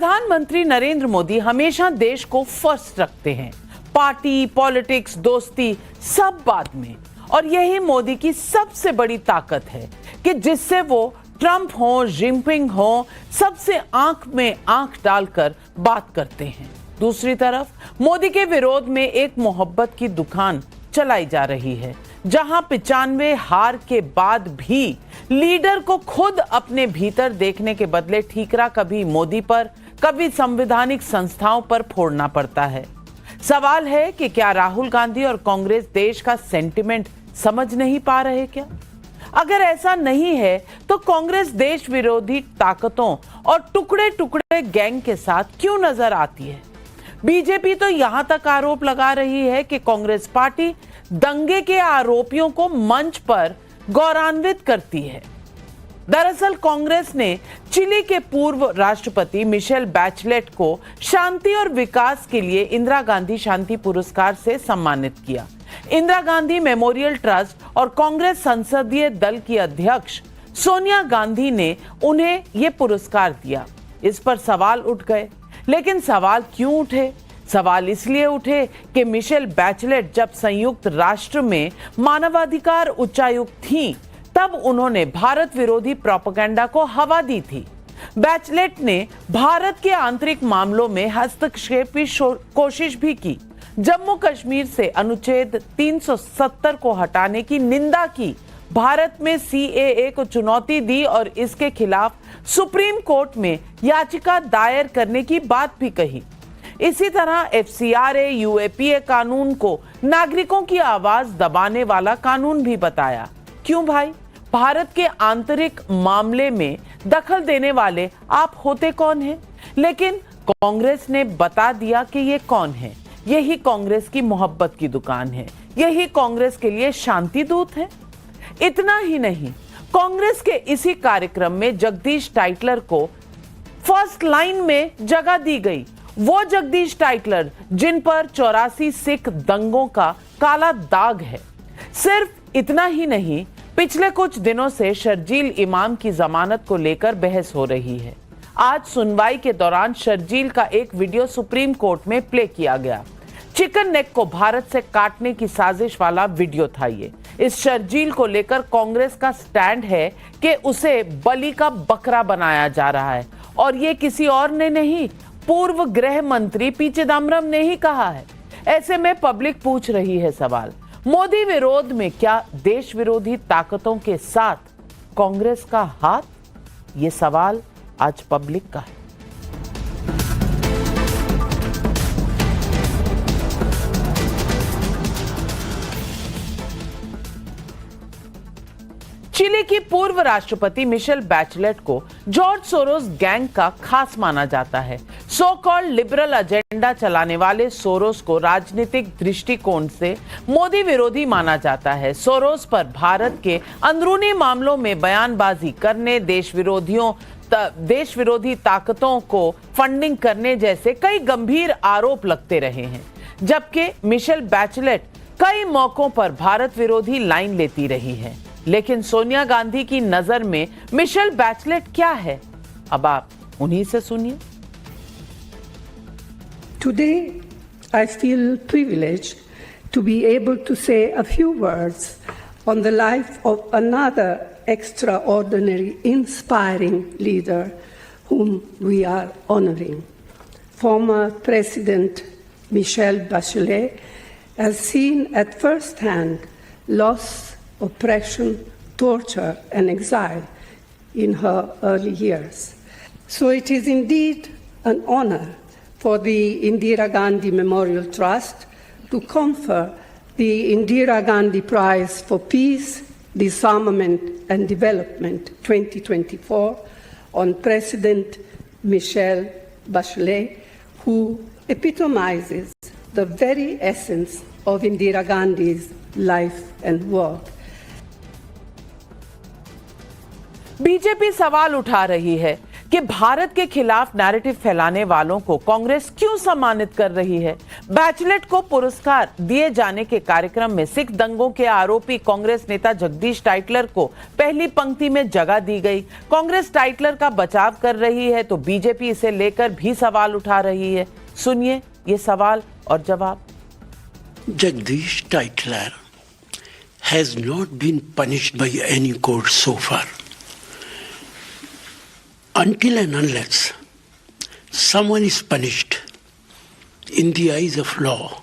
प्रधानमंत्री नरेंद्र मोदी हमेशा देश को फर्स्ट रखते हैं। पार्टी, पॉलिटिक्स, दोस्ती सब बाद में। और यही मोदी की सबसे बड़ी ताकत है कि जिससे वो ट्रंप हो, जिनपिंग हो, सबसे आंख में आंख डालकर बात करते हैं। दूसरी तरफ मोदी के विरोध में एक मोहब्बत की दुकान चलाई जा रही है, जहां 95 हार के बाद भी लीडर को खुद अपने भीतर देखने के बदले ठीकरा कभी मोदी पर, कभी संवैधानिक संस्थाओं पर फोड़ना पड़ता है। सवाल है कि क्या राहुल गांधी और कांग्रेस देश का सेंटिमेंट समझ नहीं पा रहे क्या? अगर ऐसा नहीं है तो कांग्रेस देश विरोधी ताकतों और टुकड़े टुकड़े गैंग के साथ क्यों नजर आती है? बीजेपी तो यहां तक आरोप लगा रही है कि कांग्रेस पार्टी दंगे के आरोपियों को मंच पर गौरवान्वित करती है। दरअसल कांग्रेस ने चिली के पूर्व राष्ट्रपति मिशेल बैचलेट को शांति और विकास के लिए इंदिरा गांधी शांति पुरस्कार से सम्मानित किया। इंदिरा गांधी मेमोरियल ट्रस्ट और कांग्रेस संसदीय दल की अध्यक्ष सोनिया गांधी ने उन्हें यह पुरस्कार दिया। इस पर सवाल उठ गए, लेकिन सवाल क्यों उठे? सवाल इसलिए उठे कि मिशेल बैचलेट जब संयुक्त राष्ट्र में मानवाधिकार उच्चायुक्त थी, तब उन्होंने भारत विरोधी प्रोपेगेंडा को हवा दी थी। बैचलेट ने भारत के आंतरिक मामलों में हस्तक्षेप की कोशिश भी की। जम्मू कश्मीर से अनुच्छेद 370 को हटाने की निंदा की, भारत में सीएए को चुनौती दी और इसके खिलाफ सुप्रीम कोर्ट में याचिका दायर करने की बात भी कही। इसी तरह एफसीआरए यूएपीए कानून को नागरिकों की आवाज दबाने वाला कानून भी बताया। क्यों भाई? भारत के आंतरिक मामले में दखल देने वाले आप होते कौन हैं? लेकिन कांग्रेस ने बता दिया कि ये कौन है। यही कांग्रेस की मोहब्बत की दुकान है, यही कांग्रेस के लिए शांति दूत है। इतना ही नहीं, कांग्रेस के इसी कार्यक्रम में जगदीश टाइटलर को फर्स्ट लाइन में जगह दी गई। वो जगदीश टाइटलर जिन पर 84 सिख दंगों का काला दाग है। सिर्फ इतना ही नहीं, पिछले कुछ दिनों से शर्जील इमाम की जमानत को लेकर बहस हो रही है। आज सुनवाई के दौरान शर्जील का एक वीडियो सुप्रीम कोर्ट में प्ले किया गया। चिकन नेक को भारत से काटने की साजिश वाला वीडियो था ये। इस शर्जील को लेकर कांग्रेस का स्टैंड है कि उसे बलि का बकरा बनाया जा रहा है, और ये किसी और ने नहीं, पूर्व गृह मंत्री पी चिदम्बरम ने ही कहा है। ऐसे में पब्लिक पूछ रही है सवाल, मोदी विरोध में क्या देश विरोधी ताकतों के साथ कांग्रेस का हाथ? ये सवाल आज पब्लिक का है। चिली की पूर्व राष्ट्रपति मिशेल बैचलेट को जॉर्ज सोरोस गैंग का खास माना जाता है। सो कॉल्ड लिबरल एजेंडा चलाने वाले सोरोस को राजनीतिक दृष्टिकोण से मोदी विरोधी माना जाता है। सोरोस पर भारत के अंदरूनी मामलों में बयानबाजी करने, देश विरोधी ताकतों को फंडिंग करने जैसे कई गंभीर आरोप लगते रहे हैं, जबकि मिशेल बैचलेट कई मौकों पर भारत विरोधी लाइन लेती रही है। लेकिन सोनिया गांधी की नजर में मिशेल बैचलेट क्या है? अब आप उन्हीं से सुनिए। Today, I feel privileged to be able to say a few words on the life of another extraordinary, inspiring leader whom we are honoring. Former President Michelle Bachelet has seen at first hand loss, oppression, torture, and exile in her early years. So it is indeed an honor for the Indira Gandhi Memorial Trust to confer the Indira Gandhi Prize for Peace, Disarmament and Development 2024 on President Michelle Bachelet, who epitomizes the very essence of Indira Gandhi's life and work. BJP सवाल उठा रही है कि भारत के खिलाफ narrative फैलाने वालों को कांग्रेस क्यों सम्मानित कर रही है। बैचलेट को पुरस्कार दिए जाने के कार्यक्रम में सिख दंगों के आरोपी कांग्रेस नेता जगदीश टाइटलर को पहली पंक्ति में जगह दी गई। कांग्रेस टाइटलर का बचाव कर रही है तो बीजेपी इसे लेकर भी सवाल उठा रही है। सुनिए ये सवाल और जवाब। Jagdish Titler has not been punished by any court so far. Until and unless someone is punished in the eyes of law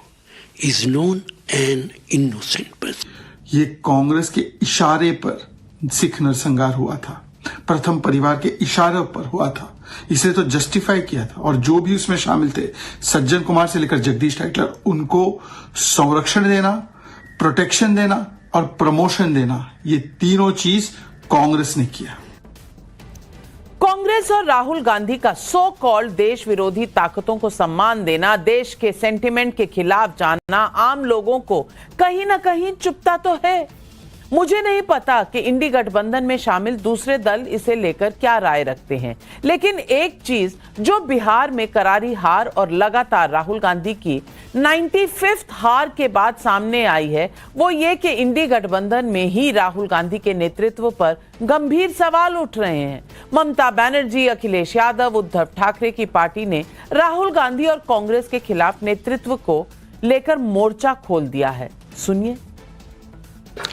is known an innocent person. ये कांग्रेस के इशारे पर सिख नरसंहार हुआ था, प्रथम परिवार के इशारे पर हुआ था, इसे तो जस्टिफाई किया था। और जो भी उसमें शामिल थे, सज्जन कुमार से लेकर जगदीश टाइटलर, उनको संरक्षण देना, प्रोटेक्शन देना और प्रमोशन देना, ये तीनों चीज कांग्रेस ने किया। कांग्रेस और राहुल गांधी का सो कॉल्ड देश विरोधी ताकतों को सम्मान देना, देश के सेंटिमेंट के खिलाफ जाना आम लोगों को कहीं ना कहीं चुभता तो है। मुझे नहीं पता कि इंडी गठबंधन में शामिल दूसरे दल इसे लेकर क्या राय रखते हैं, लेकिन एक चीज जो बिहार में करारी हार और लगातार राहुल गांधी की 95th हार के बाद सामने आई है वो ये कि इंडी गठबंधन में ही राहुल गांधी के नेतृत्व पर गंभीर सवाल उठ रहे हैं। ममता बनर्जी, अखिलेश यादव, उद्धव ठाकरे की पार्टी ने राहुल गांधी और कांग्रेस के खिलाफ नेतृत्व को लेकर मोर्चा खोल दिया है। सुनिए।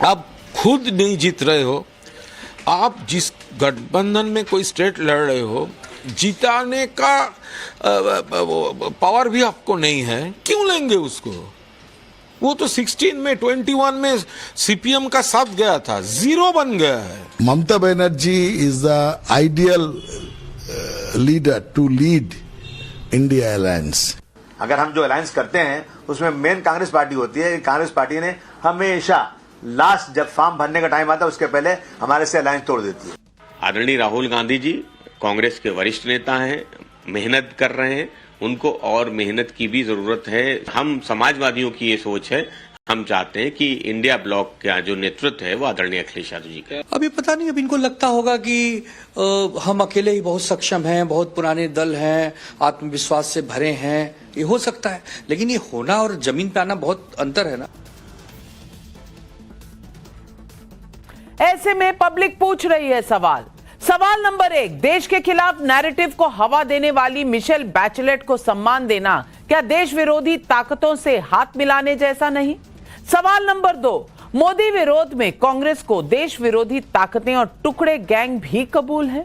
आप खुद नहीं जीत रहे हो, आप जिस गठबंधन में कोई स्टेट लड़ रहे हो, जिताने का पावर भी आपको नहीं है, क्यों लेंगे उसको? वो तो 16 में 21 में सीपीएम का साथ गया था, 0 बन गया है। Mamata Banerjee is the ideal leader to lead India alliance. अगर हम जो अलायंस करते हैं उसमें मेन कांग्रेस पार्टी होती है। कांग्रेस पार्टी ने हमेशा लास्ट जब फॉर्म भरने का टाइम आता है उसके पहले हमारे से अलायंस तोड़ देती है। आदरणीय राहुल गांधी जी कांग्रेस के वरिष्ठ नेता हैं, मेहनत कर रहे हैं, उनको और मेहनत की भी जरूरत है। हम समाजवादियों की ये सोच है, हम चाहते हैं कि इंडिया ब्लॉक का जो नेतृत्व है वो आदरणीय अखिलेश यादव जी का। अभी पता नहीं, अब इनको लगता होगा कि हम अकेले ही बहुत सक्षम हैं, बहुत पुराने दल हैं, आत्मविश्वास से भरे हैं, ये हो सकता है, लेकिन ये होना और जमीन पे आना बहुत अंतर है ना। ऐसे में पब्लिक पूछ रही है सवाल नंबर 1, देश के खिलाफ नैरेटिव को हवा देने वाली मिशेल बैचलेट को सम्मान देना क्या देश विरोधी ताकतों से हाथ मिलाने जैसा नहीं? सवाल नंबर 2, मोदी विरोध में कांग्रेस को देश विरोधी ताकतें और टुकड़े गैंग भी कबूल है?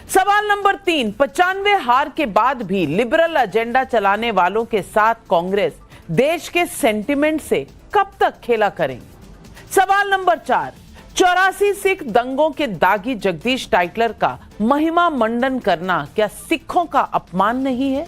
सवाल नंबर 3, 95 हार के बाद भी लिबरल एजेंडा चलाने वालों के साथ कांग्रेस देश के सेंटिमेंट से कब तक खेला करेंगे? सवाल नंबर 4, 84 सिख दंगों के दागी जगदीश टाइटलर का महिमा मंडन करना क्या सिखों का अपमान नहीं है?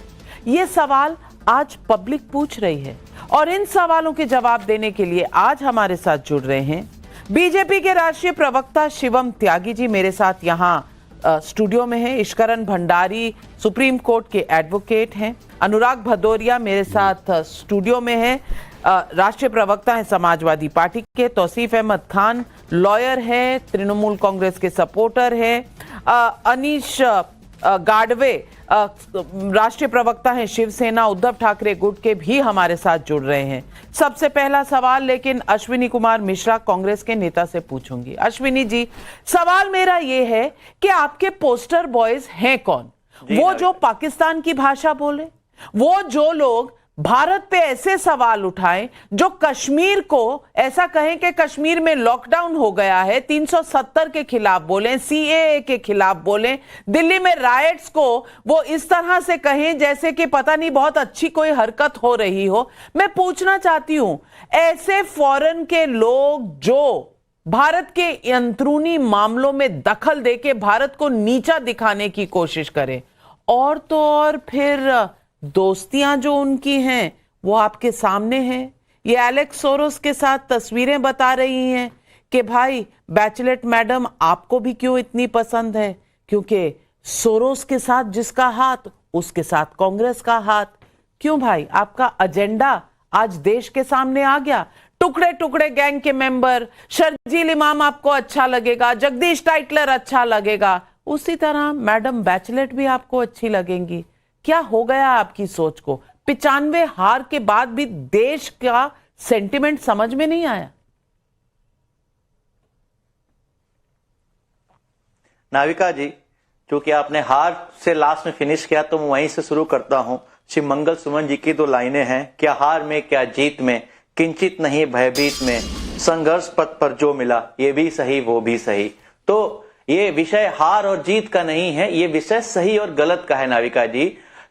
ये सवाल आज पब्लिक पूछ रही है और इन सवालों के जवाब देने के लिए आज हमारे साथ जुड़ रहे हैं बीजेपी के राष्ट्रीय प्रवक्ता शिवम त्यागी जी मेरे साथ यहाँ स्टूडियो में है। इश्करण भंडारी सुप्रीम कोर्ट के एडवोकेट हैं। अनुराग भदौरिया मेरे साथ स्टूडियो में है, राष्ट्रीय प्रवक्ता है समाजवादी पार्टी के। तौसीफ अहमद खान लॉयर है, तृणमूल कांग्रेस के सपोर्टर है। अनीश गाडवे राष्ट्रीय प्रवक्ता हैं शिवसेना उद्धव ठाकरे गुट के, भी हमारे साथ जुड़ रहे हैं। सबसे पहला सवाल लेकिन अश्विनी कुमार मिश्रा कांग्रेस के नेता से पूछूंगी। अश्विनी जी, सवाल मेरा ये है कि आपके पोस्टर बॉयज हैं कौन? वो जो पाकिस्तान की भाषा बोले, वो जो लोग भारत पे ऐसे सवाल उठाएं, जो कश्मीर को ऐसा कहें कि कश्मीर में लॉकडाउन हो गया है, 370 के खिलाफ बोलें, सीएए के खिलाफ बोलें, दिल्ली में राइट्स को वो इस तरह से कहें जैसे कि पता नहीं बहुत अच्छी कोई हरकत हो रही हो। मैं पूछना चाहती हूं, ऐसे फॉरेन के लोग जो भारत के अंदरूनी मामलों में दखल देके भारत को नीचा दिखाने की कोशिश करें, और तो और फिर दोस्तियां जो उनकी हैं वो आपके सामने हैं। ये एलेक्स सोरोस के साथ तस्वीरें बता रही हैं कि भाई बैचलेट मैडम आपको भी क्यों इतनी पसंद है, क्योंकि सोरोस के साथ जिसका हाथ उसके साथ कांग्रेस का हाथ। क्यों भाई, आपका एजेंडा आज देश के सामने आ गया। टुकड़े टुकड़े गैंग के मेंबर, शर्जील इमाम आपको अच्छा लगेगा, जगदीश टाइटलर अच्छा लगेगा, उसी तरह मैडम बैचलेट भी आपको अच्छी लगेंगी। क्या हो गया आपकी सोच को? 95 हार के बाद भी देश का सेंटिमेंट समझ में नहीं आया। नाविका जी, क्योंकि आपने हार से लास्ट में फिनिश किया तो मैं वहीं से शुरू करता हूं। श्री मंगल सुमन जी की 2 लाइनें हैं, क्या हार में क्या जीत में, किंचित नहीं भयभीत में, संघर्ष पथ पर जो मिला ये भी सही वो भी सही। तो ये विषय हार और जीत का नहीं है, ये विषय सही और गलत का है नाविका जी।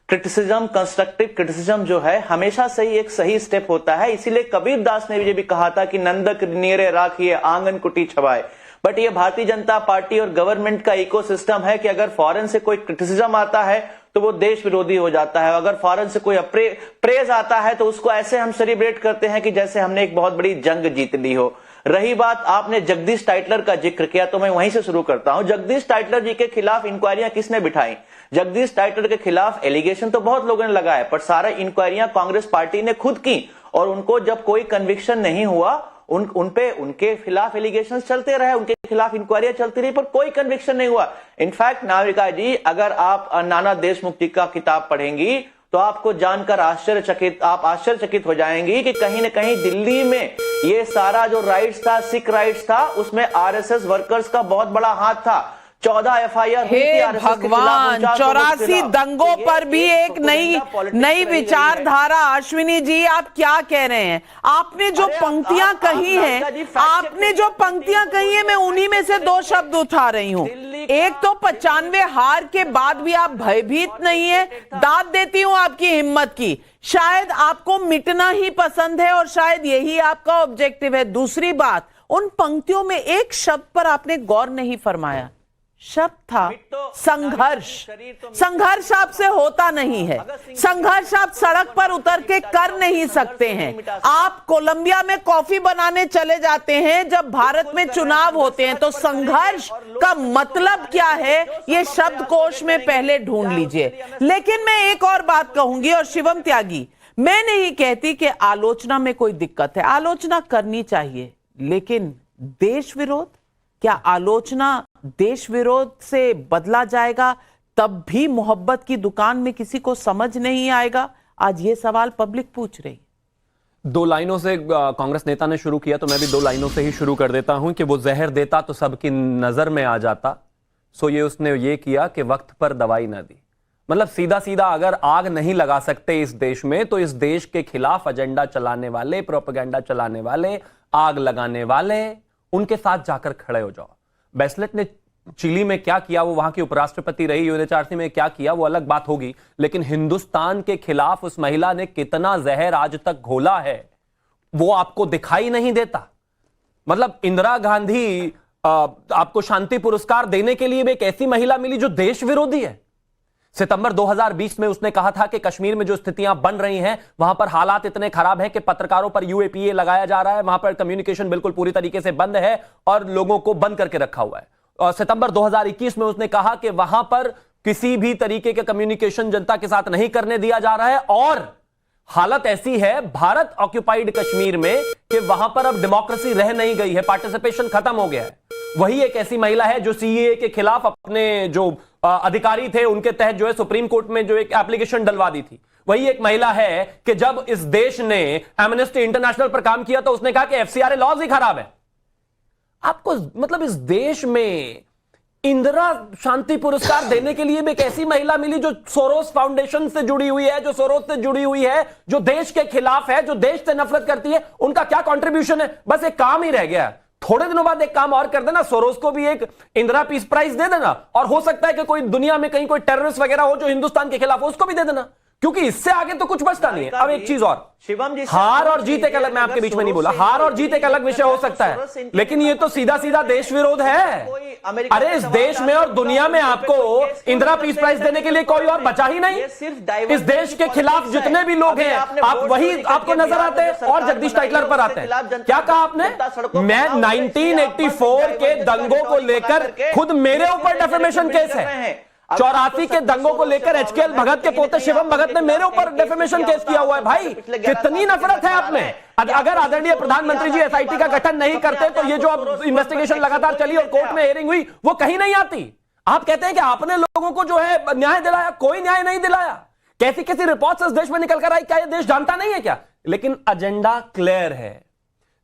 क्रिटिसिज्म, कंस्ट्रक्टिव क्रिटिसिज्म जो है हमेशा सही एक सही स्टेप होता है। इसीलिए कबीर दास ने भी कहा था कि नंदक नीरे राखिए आंगन कुटी छवाए। बट ये भारतीय जनता पार्टी और गवर्नमेंट का इकोसिस्टम है कि अगर फॉरेन से कोई क्रिटिसिज्म आता है तो वो देश विरोधी हो जाता है, अगर फॉरेन से कोई प्रेज आता है तो उसको ऐसे हम सेलिब्रेट करते हैं कि जैसे हमने एक बहुत बड़ी जंग जीत ली हो। रही बात, आपने जगदीश टाइटलर का जिक्र किया तो मैं वहीं से शुरू करता हूं। जगदीश टाइटलर जी के खिलाफ इंक्वायरियां किसने बिठाई? जगदीश टाइटलर के खिलाफ एलिगेशन तो बहुत लोगों ने लगाया, पर सारा इंक्वायरियां कांग्रेस पार्टी ने खुद की, और उनको जब कोई कन्विक्शन नहीं हुआ उनके खिलाफ एलिगेशन चलते रहे, उनके खिलाफ इंक्वायरियां चलती रही, पर कोई कन्विक्शन नहीं हुआ। इनफैक्ट नाविका जी, अगर आप नाना देशमुख जी का किताब पढ़ेंगी तो आपको जानकर आश्चर्यचकित हो जाएंगी कि कहीं न कहीं दिल्ली में ये सारा जो राइट्स था, सिख राइट्स था, उसमें आरएसएस वर्कर्स का बहुत बड़ा हाथ था। 14 एफआईआर हुई थी आरएसएस के खिलाफ, भगवान, 84 दंगों पर भी एक नई विचारधारा। अश्विनी जी, आप क्या कह रहे हैं? आपने जो पंक्तियां कही हैं, मैं उन्हीं में से 2 शब्द उठा रही हूं। एक तो 95 हार के बाद भी आप भयभीत नहीं है। दाद देती हूं आपकी हिम्मत की, शायद आपको मिटना ही पसंद है और शायद यही आपका ऑब्जेक्टिव है। दूसरी बात, उन पंक्तियों में एक शब्द पर आपने गौर नहीं फरमाया, शब्द था संघर्ष। संघर्ष आपसे होता नहीं है, संघर्ष आप सड़क पर उतर के कर नहीं सकते हैं। आप कोलंबिया में कॉफी बनाने चले जाते हैं जब भारत में चुनाव होते हैं, तो संघर्ष का मतलब क्या है ये शब्दकोश में पहले ढूंढ लीजिए। लेकिन मैं एक और बात कहूंगी, और शिवम त्यागी, मैं नहीं कहती कि आलोचना में कोई दिक्कत है, आलोचना करनी चाहिए, लेकिन देश विरोध, क्या आलोचना देश विरोध से बदला जाएगा? तब भी मोहब्बत की दुकान में किसी को समझ नहीं आएगा। आज ये सवाल पब्लिक पूछ रही। 2 लाइनों से कांग्रेस नेता ने शुरू किया तो मैं भी 2 लाइनों से ही शुरू कर देता हूं कि वो जहर देता तो सबकी नजर में आ जाता, सो ये उसने ये किया कि वक्त पर दवाई ना दी। मतलब सीधा सीधा अगर आग नहीं लगा सकते इस देश में, तो इस देश के खिलाफ एजेंडा चलाने वाले, प्रोपेगेंडा चलाने वाले, आग लगाने वाले, उनके साथ जाकर खड़े हो जाओ। बैचलेट ने चिली में क्या किया, वो वहां की उपराष्ट्रपति रही, यूएनएचआरसी में क्या किया वो अलग बात होगी, लेकिन हिंदुस्तान के खिलाफ उस महिला ने कितना जहर आज तक घोला है वो आपको दिखाई नहीं देता। मतलब इंदिरा गांधी आपको शांति पुरस्कार देने के लिए भी एक ऐसी महिला मिली जो देश विरोधी है। सितंबर 2020 में उसने कहा था कि कश्मीर में जो स्थितियां बन रही हैं वहां पर हालात इतने खराब हैं कि पत्रकारों पर यूएपीए लगाया जा रहा है, वहां पर कम्युनिकेशन बिल्कुल पूरी तरीके से बंद है और लोगों को बंद करके रखा हुआ है। और सितंबर 2021 में उसने कहा कि वहां पर किसी भी तरीके के कम्युनिकेशन जनता के साथ नहीं करने दिया जा रहा है, और हालत ऐसी है भारत ऑक्युपाइड कश्मीर में कि वहां पर अब डेमोक्रेसी रह नहीं गई है, पार्टिसिपेशन खत्म हो गया है। वही एक ऐसी महिला है जो सीएए के खिलाफ अपने जो अधिकारी थे उनके तहत जो है सुप्रीम कोर्ट में जो एक एप्लीकेशन डलवा दी थी। वही एक महिला है कि जब इस देश ने एमनेस्टी इंटरनेशनल पर काम किया तो उसने कहा कि एफसीआरए लॉज ही खराब है। आपको मतलब इस देश में इंदिरा शांति पुरस्कार देने के लिए भी एक ऐसी महिला मिली जो सोरोस फाउंडेशन से जुड़ी हुई है, जो सोरोस से जुड़ी हुई है, जो देश के खिलाफ है, जो देश से नफरत करती है। उनका क्या कंट्रीब्यूशन है? बस एक काम ही रह गया। थोड़े दिनों बाद एक काम और कर देना, सोरोस को भी एक इंदिरा पीस प्राइज दे देना, और हो सकता है कि कोई दुनिया में कहीं कोई टेररिस्ट वगैरह हो जो हिंदुस्तान के खिलाफ हो, उसको भी दे देना, क्योंकि इससे आगे तो कुछ बचता नहीं है। अब एक चीज और, हार और जीत एक अलग, मैं आपके बीच में नहीं बोला, हार और जीत एक अलग विषय हो सकता है, लेकिन ये तो सीधा सीधा देश विरोध है। अरे इस देश में और दुनिया में आपको इंदिरा पीस प्राइज देने के लिए कोई और बचा ही नहीं। इस देश के खिलाफ जितने भी लोग हैं आप वही आपको नजर आते हैं, और जगदीश टाइटलर पर आते हैं। क्या कहा आपने? मैं 1984 के दंगों को लेकर खुद मेरे ऊपर डेफेमेशन केस है। 84 के दंगों को लेकर एचकेएल भगत के पोते शिवम भगत ने मेरे ऊपर डेफेमेशन केस किया हुआ है। भाई कितनी नफरत है आप में। अगर आदरणीय प्रधानमंत्री जी एसआईटी का गठन नहीं करते तो ये जो अब इन्वेस्टिगेशन लगातार चली और कोर्ट में हियरिंग हुई वो कहीं नहीं आती। आप कहते हैं कि आपने लोगों को जो है न्याय दिलाया, कोई न्याय नहीं दिलाया। कैसी कैसी रिपोर्ट्स इस देश में निकल कर आई, क्या यह देश जानता नहीं है क्या? लेकिन एजेंडा क्लियर है।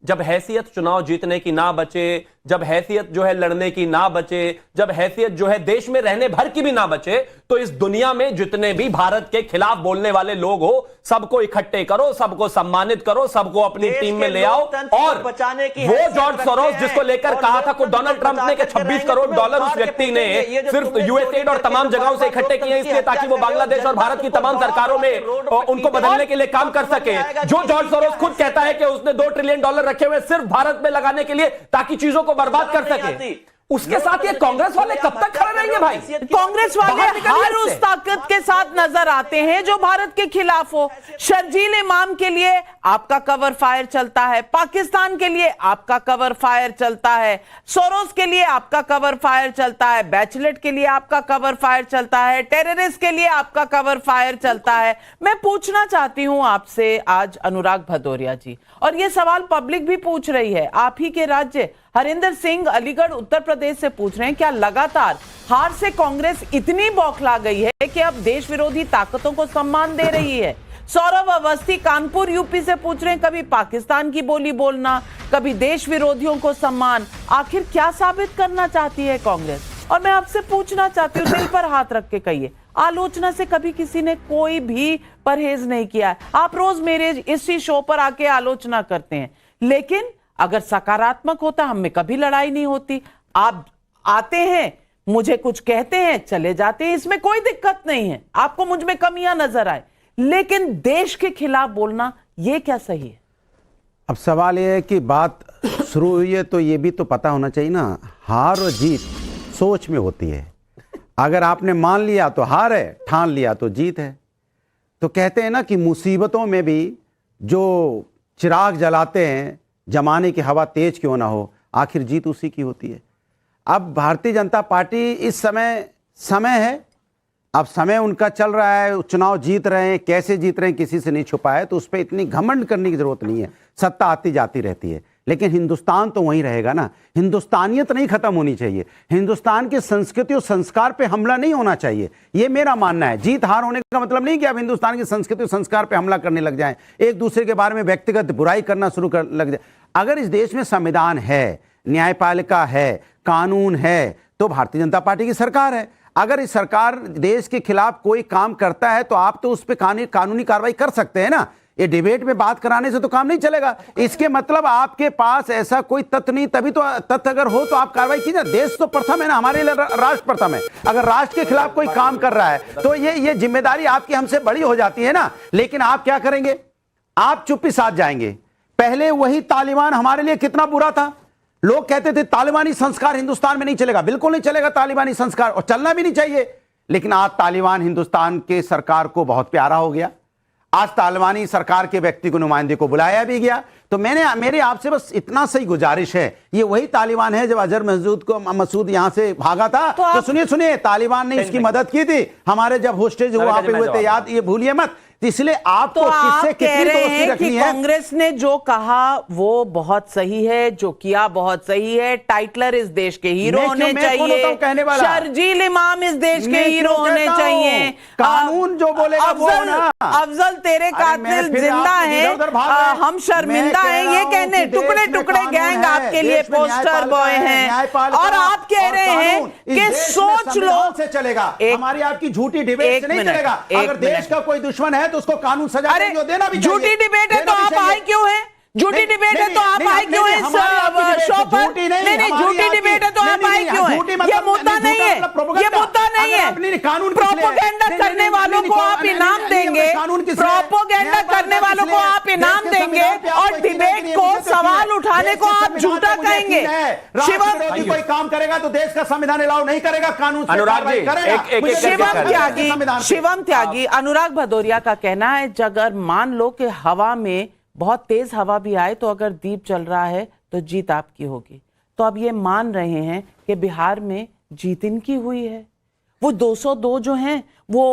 जब हैसियत चुनाव जीतने की ना बचे, जब हैसियत जो है लड़ने की ना बचे, जब हैसियत जो है देश में रहने भर की भी ना बचे, तो इस दुनिया में जितने भी भारत के खिलाफ बोलने वाले लोग हो, सबको इकट्ठे करो, सबको सम्मानित करो, सबको अपनी टीम में ले आओ। और बचाने की वो जॉर्ज सोरोस जिसको लेकर कहा था को डोनाल्ड ट्रंप ने कि 26 करोड़ डॉलर उस व्यक्ति ने सिर्फ यूएसएड और तमाम जगहों से इकट्ठे किए इसलिए ताकि वो बांग्लादेश और भारत की तमाम सरकारों में उनको बदलने के लिए काम कर सके। जो जॉर्ज सोरोस खुद कहता है कि उसने $2 ट्रिलियन रखे हुए सिर्फ भारत में लगाने के लिए ताकि चीजों को बर्बाद कर सके, उसके साथ ये कांग्रेस वाले कब तक खड़े रहेंगे भाई? कांग्रेस वाले हर उस ताकत के साथ नजर आते हैं जो भारत के खिलाफ हो। शर्जील इमाम के लिए आपका कवर फायर चलता है, पाकिस्तान के लिए आपका कवर फायर चलता है, सोरोस के लिए आपका कवर फायर चलता है, बैचलेट के लिए आपका कवर फायर चलता है, टेररिस्ट के लिए आपका कवर फायर चलता है। मैं पूछना चाहती हूं आपसे आज अनुराग भदौरिया जी, और यह सवाल पब्लिक भी पूछ रही है, आप ही के राज्य हरिंदर सिंह अलीगढ़ उत्तर प्रदेश से पूछ रहे हैं, क्या लगातार हार से कांग्रेस इतनी बौखला गई है कि अब देश विरोधी ताकतों को सम्मान दे रही है? सौरभ अवस्थी कानपुर यूपी से पूछ रहे हैं, कभी पाकिस्तान की बोली बोलना, कभी देश विरोधियों को सम्मान, आखिर क्या साबित करना चाहती है कांग्रेस? और मैं आपसे पूछना चाहती हूँ, दिल पर हाथ रख के कहिए, आलोचना से कभी किसी ने कोई भी परहेज नहीं किया है। आप रोज मेरे इसी शो पर आके आलोचना करते हैं, लेकिन अगर सकारात्मक होता हम में कभी लड़ाई नहीं होती। आप आते हैं, मुझे कुछ कहते हैं, चले जाते हैं, इसमें कोई दिक्कत नहीं है। आपको मुझ में कमियां नजर आए, लेकिन देश के खिलाफ बोलना यह क्या सही है? अब सवाल यह है कि बात शुरू हुई है तो ये भी तो पता होना चाहिए ना, हार और जीत सोच में होती है। अगर आपने मान लिया तो हार है, ठान लिया तो जीत है। तो कहते हैं ना कि मुसीबतों में भी जो चिराग जलाते हैं, जमाने की हवा तेज क्यों ना हो, आखिर जीत उसी की होती है। अब भारतीय जनता पार्टी इस समय है, अब समय उनका चल रहा है, चुनाव जीत रहे हैं, कैसे जीत रहे हैं किसी से नहीं छुपा है, तो उस पर इतनी घमंड करने की जरूरत नहीं है। सत्ता आती जाती रहती है, लेकिन हिंदुस्तान तो वहीं रहेगा ना। हिंदुस्तानियत नहीं खत्म होनी चाहिए, हिंदुस्तान की संस्कृति और संस्कार पे हमला नहीं होना चाहिए, ये मेरा मानना है। जीत हार होने का मतलब नहीं कि अब हिंदुस्तान की संस्कृति और संस्कार पे हमला करने लग जाएं, एक दूसरे के बारे में व्यक्तिगत बुराई करना शुरू कर लग जाए। अगर इस देश में संविधान है, न्यायपालिका है, कानून है, तो भारतीय जनता पार्टी की सरकार है। अगर इस सरकार देश के खिलाफ कोई काम करता है तो आप तो उस पर कानूनी कार्रवाई कर सकते हैं ना। ये डिबेट में बात कराने से तो काम नहीं चलेगा। इसके मतलब आपके पास ऐसा कोई तथ्य नहीं, तभी तो तथ्य अगर हो तो आप कार्रवाई कीजिए। देश तो प्रथम है ना, हमारे लिए राष्ट्र प्रथम है। अगर राष्ट्र के खिलाफ कोई काम कर रहा है तो ये जिम्मेदारी आपकी हमसे बड़ी हो जाती है ना। लेकिन आप क्या करेंगे? आप चुप्पी साध जाएंगे। पहले वही तालिबान हमारे लिए कितना बुरा था, लोग कहते थे तालिबानी संस्कार हिंदुस्तान में नहीं चलेगा। बिल्कुल नहीं चलेगा तालिबानी संस्कार, और चलना भी नहीं चाहिए। लेकिन आज तालिबान हिंदुस्तान के सरकार को बहुत प्यारा हो गया। आज तालिबानी सरकार के व्यक्ति को, नुमाइंदे को बुलाया भी गया। तो मेरे आपसे बस इतना सही गुजारिश है, ये वही तालिबान है जब अजहर मसूद यहां से भागा था। तो सुनिए, तालिबान ने इसकी मदद की थी हमारे जब होस्टेज वहां पे हुए थे, याद, ये भूलिए मत। इसलिए आपको तो किससे आप कह रहे हैं कि है? कांग्रेस ने जो कहा वो बहुत सही है, जो किया बहुत सही है। टाइटलर इस देश के हीरो होने चाहिए, शर्जील इमाम इस देश के हीरो होने चाहिए। कानून जो बोलेगा वो ना। अफजल तेरे कातिल जिंदा है, हम शर्मिंदा हैं, ये कहने टुकड़े टुकड़े गैंग आपके लिए पोस्टर बॉय हैं, और आप कह रहे हैं कि सोच लो से चलेगा। हमारी आपकी झूठी डिबेट से नहीं चलेगा। अगर देश का कोई दुश्मन है तो उसको कानून सजा देना भी चाहिए। झूठी डिबेट है तो आप आए क्यों हैं? झूठी डिबेट है तो आप आए क्यों हैं इस शो पर? नहीं, झूठी डिबेट है तो आप आए क्यों हैं? ये मुद्दा नहीं है, ये मुद्दा नहीं है। प्रोपोगेंडा करने वालों को आप इनाम देंगे, प्रोपोगेंडा करने वालों को आप इनाम देंगे, और डिबेट को सवाल उठाने को आप झूठा कहेंगे। शिवम कोई काम करेगा तो देश का संविधान अलाउ नहीं करेगा, कानून शिवम त्यागी, अनुराग भदौरिया का कहना है, अगर मान लो कि हवा में बहुत तेज हवा भी आए तो अगर दीप जल रहा है तो जीत आपकी होगी। तो अब ये मान रहे हैं कि बिहार में जीत इनकी हुई है। वो 202 जो हैं वो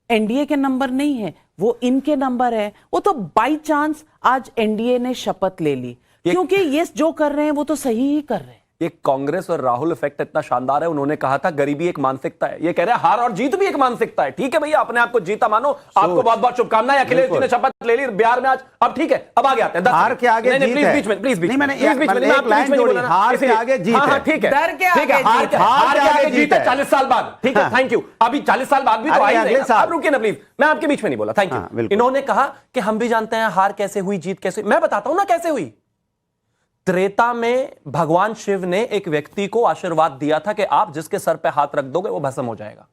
एनडीए के नंबर नहीं है, वो इनके नंबर है। वो तो बाई चांस आज एनडीए ने शपथ ले ली, क्योंकि ये जो कर रहे हैं वो तो सही ही कर रहे हैं। ये कांग्रेस और राहुल इफेक्ट इतना शानदार है। उन्होंने कहा था गरीबी एक मानसिकता है, ये कह रहे हैं हार और जीत भी एक मानसिकता है। ठीक है भैया, अपने आप को जीता मानो, आपको बहुत बहुत शुभकामनाएं। अखिलेश जी ने शपथ ले ली बिहार में आज, अब ठीक है, अब आगे आते हैं। हार के आगे जीत है। बीच में प्लीज नहीं, मैंने एक लाइन जोड़ी, हार के आगे जीत है। ठीक है, डर के ठीक है, हार के आगे जीत है 40 साल बाद। ठीक है, थैंक यू। अभी 40 साल बाद भी तो आई नहीं, अब रुकिए ना प्लीज, मैं आपके बीच में नहीं बोला, थैंक यू। इन्होंने कहा कि हम भी जानते हैं हार कैसे हुई, जीत कैसे हुई। मैं बताता हूं ना कैसे हुई। त्रेता में भगवान शिव ने एक व्यक्ति को आशीर्वाद दिया था कि आप जिसके सर पे हाथ रख दोगे वो भस्म हो जाएगा।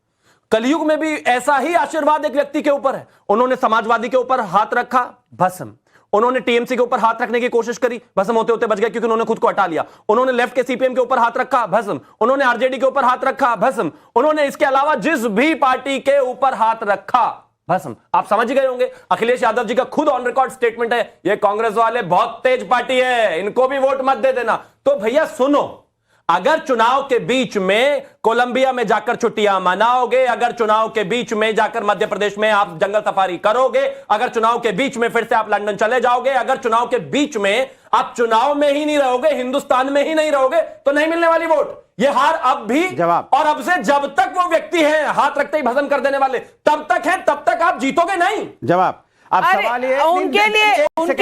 कलयुग में भी ऐसा ही आशीर्वाद एक व्यक्ति के ऊपर है। उन्होंने समाजवादी के ऊपर हाथ रखा, भस्म। उन्होंने टीएमसी के ऊपर हाथ रखने की कोशिश करी, भस्म होते होते बच गए क्योंकि उन्होंने खुद को हटा लिया। उन्होंने लेफ्ट के सीपीएम के ऊपर हाथ रखा, भस्म। उन्होंने आरजेडी के ऊपर हाथ रखा, भस्म। उन्होंने इसके अलावा जिस भी पार्टी के ऊपर हाथ रखा, भस्म। आप समझ गए होंगे। अखिलेश यादव जी का खुद ऑन रिकॉर्ड स्टेटमेंट है, ये कांग्रेस वाले बहुत तेज पार्टी है, इनको भी वोट मत दे देना। तो भैया सुनो, अगर चुनाव के बीच में कोलंबिया में जाकर छुट्टियां मनाओगे, अगर चुनाव के बीच में जाकर मध्य प्रदेश में आप जंगल सफारी करोगे, अगर चुनाव के बीच में फिर से आप लंदन चले जाओगे, अगर चुनाव के बीच में आप चुनाव में ही नहीं रहोगे, हिंदुस्तान में ही नहीं रहोगे, तो नहीं मिलने वाली वोट। ये हार अब भी जवाब, और अब से जब तक वो व्यक्ति है हाथ रखते ही भस्म कर देने वाले, तब तक है, तब तक आप जीतोगे नहीं। जवाब। अब सवाल ये उनके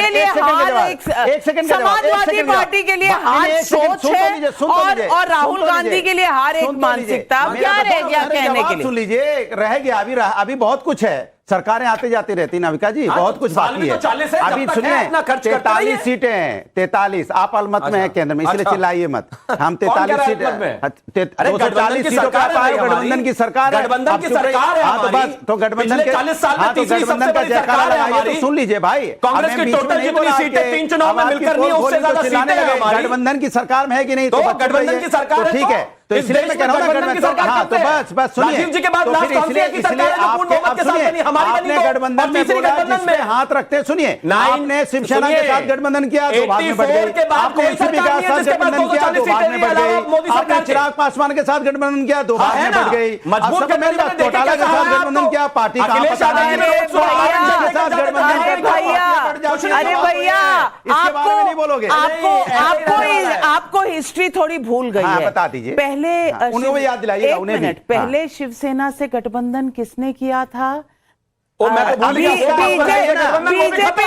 लिए हार एक सेकंड, समाजवादी पार्टी के लिए हार सोच है और राहुल गांधी के लिए हार एक मानसिकता। क्या रह गया कहने के लिए? सुन लीजिए, रह गया अभी बहुत कुछ है। सरकारें आते जाती रहती नाविका जी, बहुत कुछ बाकी है। अभी सुनिए, 43 सीटें हैं, 43। आप अलमत में है केंद्र में, इसलिए चिल्लाइए मत। हम 43 सीटें, 240 सीटों का गठबंधन की सरकार है। गठबंधन की सरकार है हमारी, तो गठबंधन के 40 साल में तीसरी सबसे बड़ी सरकार है हमारी। तो सुन लीजिए भाई, कांग्रेस की टोटल जितनी सीटें 3 चुनाव में मिलकर नहीं, उससे ज्यादा सीटें हैं हमारी। गठबंधन की सरकार में है कि नहीं? तो गठबंधन की सरकार है, ठीक है, तो इसलिए मैं कह रहा हूं गठबंधन की सरकार। हाँ, तो बस सुनिए, राजीव जी के बाद लास्ट कौन सी की सरकार है जो पूर्ण बहुमत के साथ बनी? हमारी बनी। आपने गठबंधन में बोला जिसमें हाथ रखते, सुनिए, आपने शिवसेना के साथ गठबंधन किया तो भाग में बढ़ गई। आपने एनसीपी के साथ गठबंधन किया तो भाग में बढ़ गई। आपने चिराग पासवान के साथ गठबंधन किया तो भाग में बढ़ गई। मजबूत घोटाला के साथ गठबंधन किया, पार्टी कहां पता नहीं। अरे भैया, इसके बारे में नहीं बोलोगे? आपको हिस्ट्री थोड़ी भूल गई है। बता दीजिए। पहले उन्हें याद दिलाइएगा, उन्हें भी। पहले शिवसेना से गठबंधन किसने किया था? बीजेपी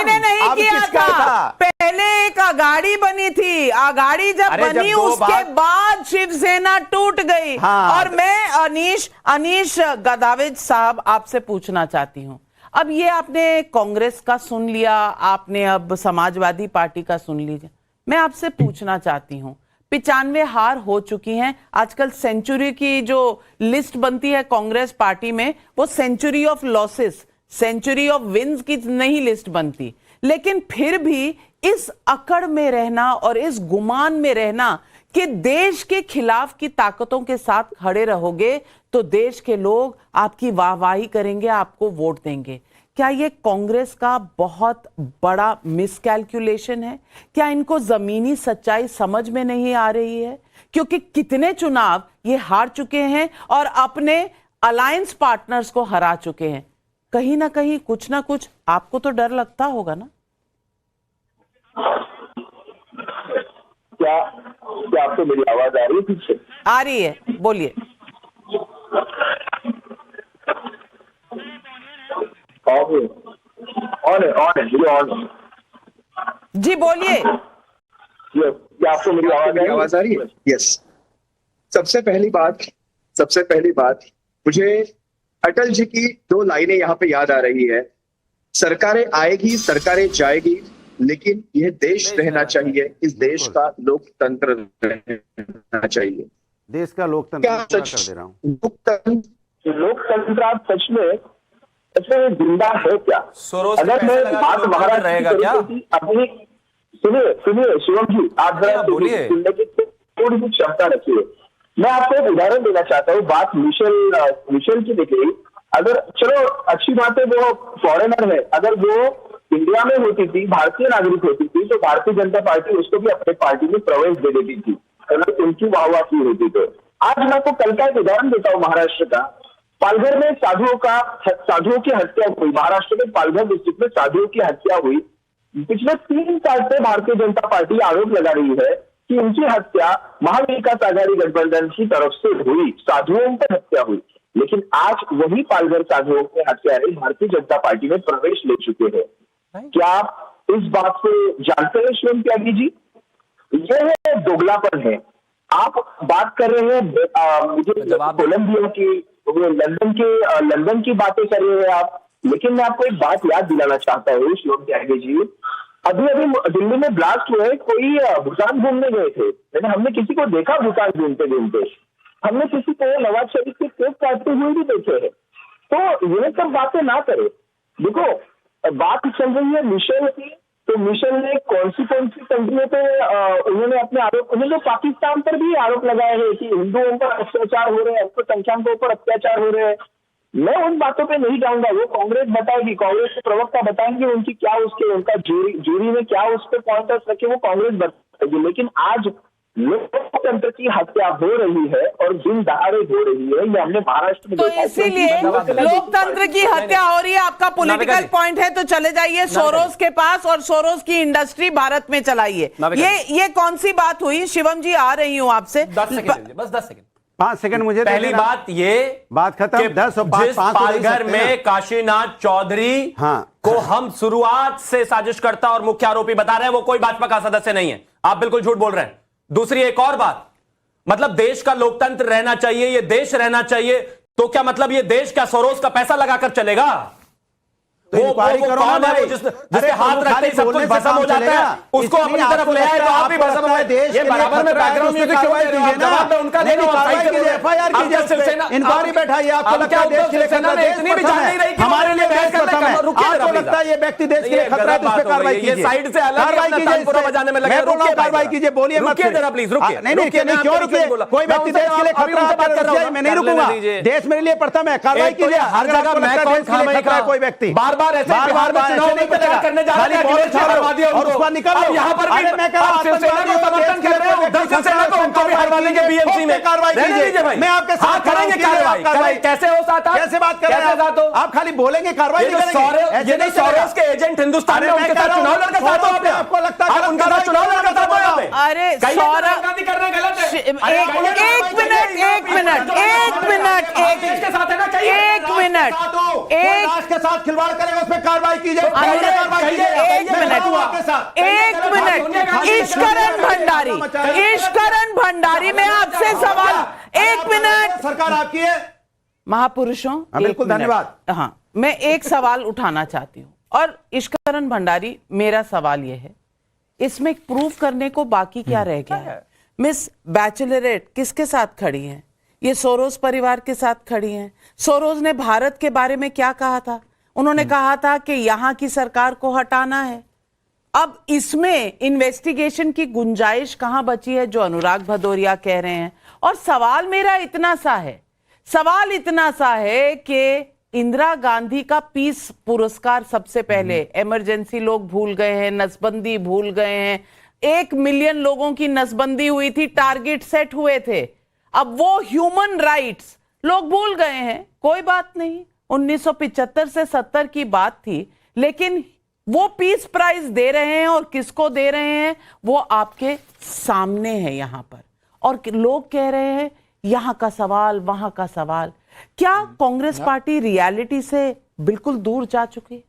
ने नहीं किया था। पहले एक अगाड़ी बनी थी, अगाड़ी जब बनी उसके बाद शिवसेना टूट गई। और मैं अनीश गदाविज साहब आपसे पूछना चाहती हूं, अब ये आपने कांग्रेस का सुन लिया, आपने अब समाजवादी पार्टी का सुन लीजिए। मैं आपसे पूछना चाहती हूं, 95 हार हो चुकी हैं। आजकल सेंचुरी की जो लिस्ट बनती है कांग्रेस पार्टी में, वो century of losses, century of wins की नहीं लिस्ट बनती। लेकिन फिर भी इस अकड़ में रहना और इस गुमान में रहना कि देश के खिलाफ की ताकतों के साथ खड़े रहोगे तो देश के लोग आपकी वाहवाही करेंगे, आपको वोट देंगे। क्या ये कांग्रेस का बहुत बड़ा मिसकैलकुलेशन है? क्या इनको जमीनी सच्चाई समझ में नहीं आ रही है? क्योंकि कितने चुनाव ये हार चुके हैं और अपने अलायंस पार्टनर्स को हरा चुके हैं। कहीं ना कहीं कुछ ना कुछ आपको तो डर लगता होगा ना? क्या आपको मेरी आवाज आ रही है? पीछे आ रही है, बोलिए। ऑन है। जी बोलिए। क्या आपको मेरी आवाज आ रही है? यस। सबसे पहली बात मुझे अटल जी की 2 लाइनें यहाँ पे याद आ रही है। सरकारें आएगी, सरकारें जाएगी, लेकिन यह देश रहना चाहिए, इस देश का लोकतंत्र रहना चाहिए। देश का लोकतंत्र कर दे रहा हूँ। लोकतंत्र आप सच में जिंदा है क्या? अगर मैं बात महाराष्ट्र रहेगा क्या? अपनी सुनिए शिवम जी, आप जरा बोलिए, थोड़ी सी क्षमता रखिए। मैं आपको एक उदाहरण देना चाहता हूँ। बात मिशेल की देखिए, अगर चलो अच्छी बात है वो फॉरेनर है, अगर वो इंडिया में होती थी, भारतीय नागरिक होती थी, तो भारतीय जनता पार्टी उसको भी अपने पार्टी में प्रवेश दे देती थी अगर उनकी वाहवाही की होती तो। आज मैं आपको कल का एक उदाहरण देता हूँ महाराष्ट्र का। पालघर में साधुओं की हत्या हुई। महाराष्ट्र के पालघर डिस्ट्रिक्ट में साधुओं की हत्या हुई। पिछले 3 साल से भारतीय जनता पार्टी आरोप लगा रही है कि उनकी हत्या महाविकास आघाड़ी गठबंधन की तरफ से हुई, साधुओं पर हत्या हुई। लेकिन आज वही पालघर साधुओं के हत्यारे भारतीय जनता पार्टी में प्रवेश ले चुके हैं। क्या आप इस बात को जानते हैं शिवम त्यागी जी? यह है दोगलापन है। आप बात कर रहे हैं मुझे कोलंबिया की, लंदन की बातें कर रहे हैं आप, लेकिन मैं आपको एक बात याद दिलाना चाहता हूँ शिवम त्यागी जी। अभी दिल्ली में ब्लास्ट हुए, कोई भूटान घूमने गए थे, मैंने हमने किसी को देखा भूटान घूमते घूमते, हमने किसी को नवाज शरीफ के केक काटते हुए भी देखे हैं। तो ये सब बातें ना करें। देखो, बात चल रही है मिशेल की, तो मिशेल ने कौन सी कंट्रियों पे उन्होंने अपने आरोप, उन्होंने पाकिस्तान पर भी आरोप लगाए हैं कि हिंदुओं पर अत्याचार हो रहे हैं, अल्पसंख्यकों पर अत्याचार हो रहे हैं। मैं उन बातों पे नहीं जाऊंगा, वो कांग्रेस बताएगी, कांग्रेस के प्रवक्ता बताएंगे उनकी क्या उनका जूरी में क्या उस पर पॉइंटर्स रखे, वो कांग्रेस बताएगी। लेकिन आज लोकतंत्र की हत्या हो रही है और दिन दहाड़े हो रही है, ये हमने महाराष्ट्र में तो इसीलिए लोकतंत्र की हत्या हो रही है। आपका पॉलिटिकल पॉइंट है तो चले जाइए सोरोस के पास और सोरोस की इंडस्ट्री भारत में चलाइए। ये कौन सी बात हुई? शिवम जी आ रही हूं आपसे, 10 सेकंड, बस 10 सेकंड, 5 सेकंड मुझे। पहली बात ये बात खत्म। 10 और 5 पालघर में काशीनाथ चौधरी को हम शुरुआत से साजिशकर्ता और मुख्य आरोपी बता रहे हैं, वो कोई भाजपा का सदस्य नहीं है। आप बिल्कुल झूठ बोल रहे हैं। दूसरी एक और बात, मतलब देश का लोकतंत्र रहना चाहिए, ये देश रहना चाहिए, तो क्या मतलब ये देश क्या सोरोस का पैसा लगाकर चलेगा? तो इंक्वायरी करो ना भाई, जिसके हाथ रखते ही सब कुछ भस्म हो जाता है, उसको अपनी तरफ ले आए तो आप भी भस्म हो जाए। ये बराबर में बैकग्राउंड म्यूजिक क्यों दे रहे हो? जवाब में उनका दे दो, एफआईआर कीजिए, इंक्वायरी बैठाइए। आपको लगता है देश के लिए खतरा है? इतनी भी जान नहीं रही कि हमारे लिए देश खतरा है। आपको लगता है ये व्यक्ति देश के लिए खतरा है तो इस पे कार्रवाई कीजिए। साइड से अलग कार्रवाई कीजिए, बजाने में लगे। कार्रवाई कीजिए, बोलिए मत। रुकिए जरा प्लीज, रुकिए। नहीं, क्यों रुकिए? कोई व्यक्ति देश के लिए खतरा है, मैं नहीं रुकूंगा। देश मेरे लिए प्रथम है, कार्रवाई कीजिए। हर जगह मैं कौन खतरा है कोई व्यक्ति बार बार ऐसे बिहार में चुनाव नहीं करने जा रहे हैं और उसका निकल लो। यहाँ पर भी मैं कह रहा हूं शिवसेना को समर्थन कर रहे हो, उधर शिवसेना को उनको भी हरवा देंगे बीएमसी में। कार्रवाई कीजिए भाई, मैं आपके साथ करेंगे कार्रवाई। कैसे हो साथ? कैसे बात कर रहे हैं आप? खाली बोलेंगे, कार्रवाई नहीं करेंगे। ये नहीं सोरोस के एजेंट हिंदुस्तान में उनके साथ चुनाव लड़कर साथ हो आप? आपको लगता है उनका साथ चुनाव लड़कर साथ हो आप? अरे सौरभ गांधी कर रहे गलत है। एक मिनट के साथ खिलवाड़ करेगा, उस पर कार्रवाई कीजिए। ईश्वरन भंडारी में आपसे सवाल, 1 मिनट। सरकार आपकी है महापुरुषों, बिल्कुल धन्यवाद। हाँ, मैं एक सवाल उठाना चाहती हूँ और ईश्वरन भंडारी, मेरा सवाल यह है, इसमें प्रूव करने को बाकी क्या रह गया है? मिस बैचलरेट किसके साथ खड़ी हैं? ये सोरोस परिवार के साथ खड़ी हैं। सोरोस ने भारत के बारे में क्या कहा था? उन्होंने कहा था कि यहां की सरकार को हटाना है। अब इसमें इन्वेस्टिगेशन की गुंजाइश कहां बची है, जो अनुराग भदौरिया कह रहे हैं? और सवाल मेरा इतना सा है कि इंदिरा गांधी का पीस पुरस्कार सबसे पहले इमरजेंसी लोग भूल गए हैं, नसबंदी भूल गए हैं। 1 मिलियन लोगों की नसबंदी हुई थी, टारगेट सेट हुए थे। अब वो ह्यूमन राइट्स लोग भूल गए हैं। कोई बात नहीं, 1975 से 70 की बात थी, लेकिन वो पीस प्राइज दे रहे हैं और किसको दे रहे हैं वो आपके सामने है यहां पर। और लोग कह रहे हैं यहां का सवाल, वहां का सवाल। क्या कांग्रेस पार्टी रियलिटी से बिल्कुल दूर जा चुकी?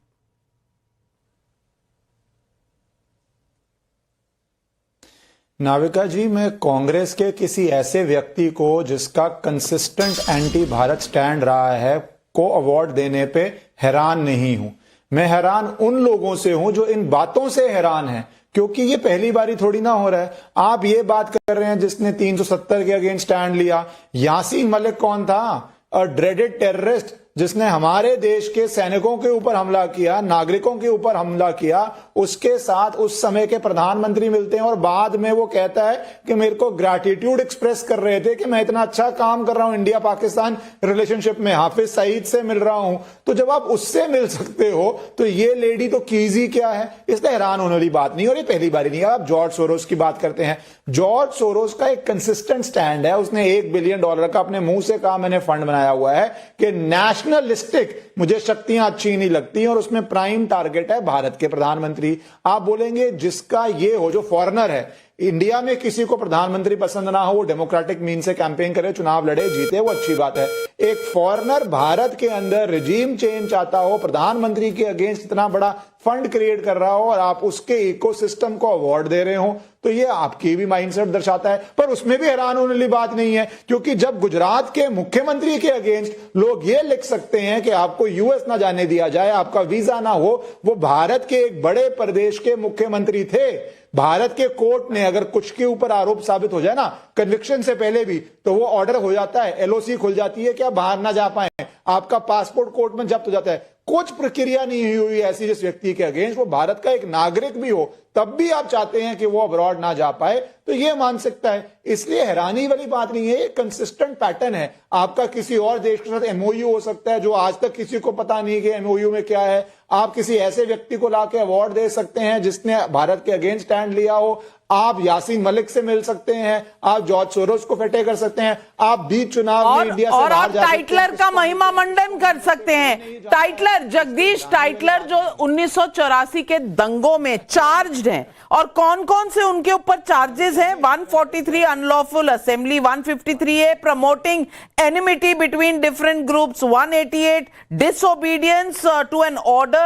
नाविका जी, मैं कांग्रेस के किसी ऐसे व्यक्ति को जिसका कंसिस्टेंट एंटी भारत स्टैंड रहा है को अवार्ड देने पे हैरान नहीं हूं। मैं हैरान उन लोगों से हूं जो इन बातों से हैरान हैं, क्योंकि ये पहली बारी थोड़ी ना हो रहा है। आप ये बात कर रहे हैं जिसने 370 के अगेंस्ट स्टैंड लिया। यासीन मलिक कौन था? अ ड्रेडेड टेररिस्ट, जिसने हमारे देश के सैनिकों के ऊपर हमला किया, नागरिकों के ऊपर हमला किया। उसके साथ उस समय के प्रधानमंत्री मिलते हैं और बाद में वो कहता है कि मेरे को ग्रैटिट्यूड एक्सप्रेस कर रहे थे कि मैं इतना अच्छा काम कर रहा हूं इंडिया पाकिस्तान रिलेशनशिप में, हाफिज सईद से मिल रहा हूं। तो जब आप उससे मिल सकते हो तो ये लेडी तो कीजी क्या है? इसलिए हैरान होने वाली बात नहीं, और ये पहली बारी नहीं है। आप जॉर्ज सोरोस की बात करते हैं, जॉर्ज सोरोस का एक कंसिस्टेंट स्टैंड है। उसने $1 बिलियन का अपने मुंह से कहा मैंने फंड बनाया हुआ है कि नेशनलिस्टिक मुझे शक्तियां अच्छी नहीं लगती, और उसमें प्राइम टारगेट है भारत के प्रधानमंत्री। आप बोलेंगे जिसका ये हो, जो फॉरेनर है, इंडिया में किसी को प्रधानमंत्री पसंद ना हो, वो डेमोक्रेटिक मीन से कैंपेन करे, चुनाव लड़े, जीते, वो अच्छी बात है। एक फॉरेनर भारत के अंदर रिजीम चेंज चाहता हो, प्रधानमंत्री के अगेंस्ट इतना बड़ा फंड क्रिएट कर रहा हो और आप उसके इकोसिस्टम को अवार्ड दे रहे हो, तो ये आपकी भी माइंडसेट दर्शाता है। पर उसमें भी हैरान होने वाली बात नहीं है, क्योंकि जब गुजरात के मुख्यमंत्री के अगेंस्ट लोग ये लिख सकते हैं कि आपको यूएस ना जाने दिया जाए, आपका वीजा ना हो, वो भारत के एक बड़े प्रदेश के मुख्यमंत्री थे। भारत के कोर्ट ने अगर कुछ के ऊपर आरोप साबित हो जाए ना, कन्विक्शन से पहले भी, तो वो ऑर्डर हो जाता है, एलओसी खुल जाती है कि आप बाहर ना जा पाए, आपका पासपोर्ट कोर्ट में जब्त हो जाता है। कुछ प्रक्रिया नहीं हुई ऐसी जिस व्यक्ति के अगेंस्ट, वो भारत का एक नागरिक भी हो, तब भी आप चाहते हैं कि वो अब्रॉड ना जा पाए, तो ये मान सकता है। इसलिए हैरानी वाली बात नहीं है, ये कंसिस्टेंट पैटर्न है। आपका किसी और देश के साथ एमओयू हो सकता है जो आज तक किसी को पता नहीं कि एमओयू में क्या है। आप किसी ऐसे व्यक्ति को लाके अवार्ड दे सकते हैं जिसने भारत के अगेंस्ट स्टैंड लिया हो, आप यासीन मलिक से मिल सकते हैं, आप जॉर्ज सोरोस को फटे कर सकते हैं, आप बीच चुनाव में इंडिया से और बाहर आप जा सकते हैं। टाइटलर का महिमा मंडन कर सकते हैं। टाइटलर, जगदीश टाइटलर, जो 1984 के दंगों में चार्ज्ड हैं, और कौन कौन से उनके ऊपर चार्जेस हैं? 143 unlawful assembly, 153A promoting enmity between different groups, 188 disobedience to an order